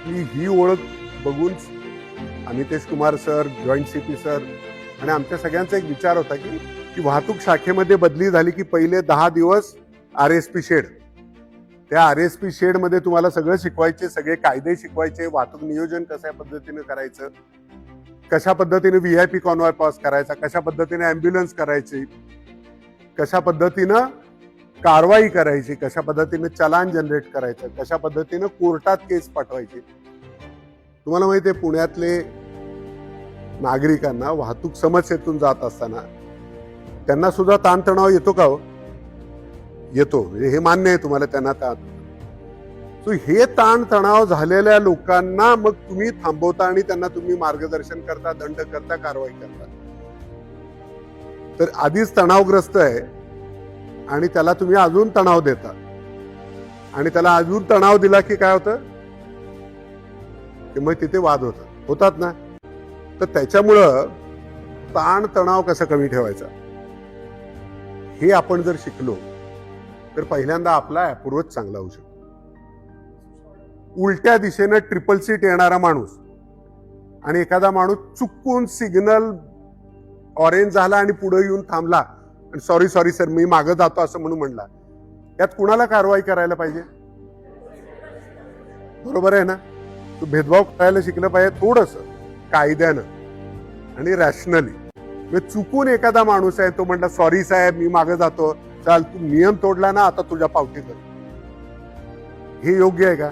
आपली ही ओळख बघून Amitesh Kumar sir, joint CP sir आणि आमच्या सगळ्यांचा एक विचार होता की वाहतूक शाखेमध्ये बदली झाली की पहिले 10 दिवस RSP शेड, त्या RSP शेड मध्ये तुम्हाला सगळं शिकवायचे, सगळे कायदे शिकवायचे, वाहतूक नियोजन कशा पद्धतीने करायचं, कशा पद्धतीने VIP कॉन्वॉय पास करायचा, कशा पद्धतीने ॲम्ब्युलन्स करायची, कशा पद्धतीनं कारवाई करायची, कशा पद्धतीने चलान जनरेट करायचं, कशा पद्धतीने कोर्टात केस पाठवायची. तुम्हाला माहिती आहे पुण्यातले नागरिकांना वाहतूक समस्येतून जात असताना त्यांना सुद्धा ताणतणाव येतो का हो? येतो, हे मान्य आहे तुम्हाला त्यांना ताण. सो हे ताणतणाव झालेल्या लोकांना मग तुम्ही थांबवता आणि त्यांना तुम्ही मार्गदर्शन करता, दंड करता, कारवाई करता. तर आधीच तणावग्रस्त आहे आणि त्याला तुम्ही अजून तणाव देता आणि त्याला अजून तणाव दिला की काय होतं की मग तिथे वाद होतात ना. तर त्याच्यामुळं ताण तणाव कसा कमी ठेवायचा हे आपण जर शिकलो तर पहिल्यांदा आपला अप्रोच चांगला होऊ शकतो. उलट्या दिशेनं ट्रिपल सीट येणारा माणूस आणि एखादा माणूस चुकून सिग्नल ऑरेंज झाला आणि पुढे येऊन थांबला आणि सॉरी सर मी मागं जातो असं म्हणून म्हणला, यात कुणाला कारवाई करायला पाहिजे? बरोबर आहे ना. तो भेदभाव करायला शिकलं पाहिजे थोडस कायद्यानं आणि रॅशनली. चुकून एखादा माणूस आहे तो म्हणला सॉरी साहेब मी मागं जातो, चाल तू नियम तोडला ना आता तुझ्या पावतीत, हे योग्य आहे का?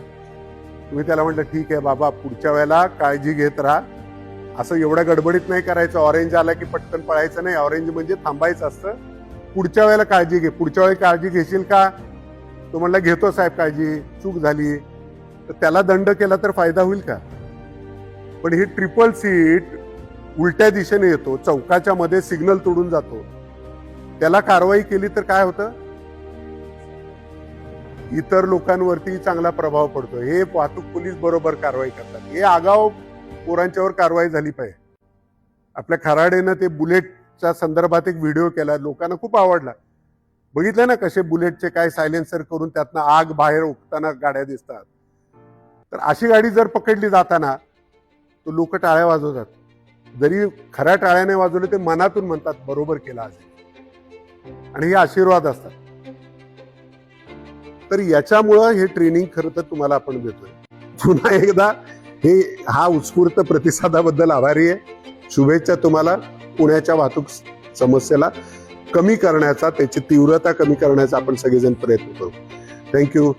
तुम्ही त्याला म्हटलं ठीक आहे बाबा पुढच्या वेळेला काळजी घेत राहा, असं एवढ्या गडबडीत नाही करायचं, ऑरेंज आला की पटकन पळायचं नाही, ऑरेंज म्हणजे थांबायचं असतं, पुढच्या वेळेला काळजी घे. पुढच्या वेळी काळजी घेशील का? तो म्हणला घेतो साहेब काळजी, चूक झाली, तर त्याला दंड केला तर फायदा होईल का? पण ही ट्रिपल सीट उलट्या दिशेने येतो, चौकाच्या मध्ये सिग्नल तोडून जातो, त्याला कारवाई केली तर काय होतं? इतर लोकांवरती चांगला प्रभाव पडतो. हे वाहतूक पोलीस बरोबर कारवाई करतात. हे आगाव पोरांच्यावर कारवाई झाली पाहिजे. आपल्या खराडेनं ते बुलेटच्या संदर्भात एक व्हिडिओ केला, लोकांना खूप आवडला. बघितलं ना कसे बुलेटचे काय सायलेन्सर करून त्यातनं आग बाहेर उठताना गाड्या दिसतात. तर अशी गाडी जर पकडली जाताना तो लोक टाळ्या वाजवतात, जरी खऱ्या टाळ्याने वाजवले ते मनातून म्हणतात बरोबर केला असेल, आणि हे आशीर्वाद असतात. तर याच्यामुळं हे ट्रेनिंग खरं तर तुम्हाला आपण देतोय. पुन्हा एकदा हा उत्स्फूर्त प्रतिसादाबद्दल आभारी आहे. शुभेच्छा तुम्हाला. पुण्याच्या वाहतूक समस्येला कमी करण्याचा, त्याची तीव्रता कमी करण्याचा आपण सगळेजण प्रयत्न करू. थँक्यू.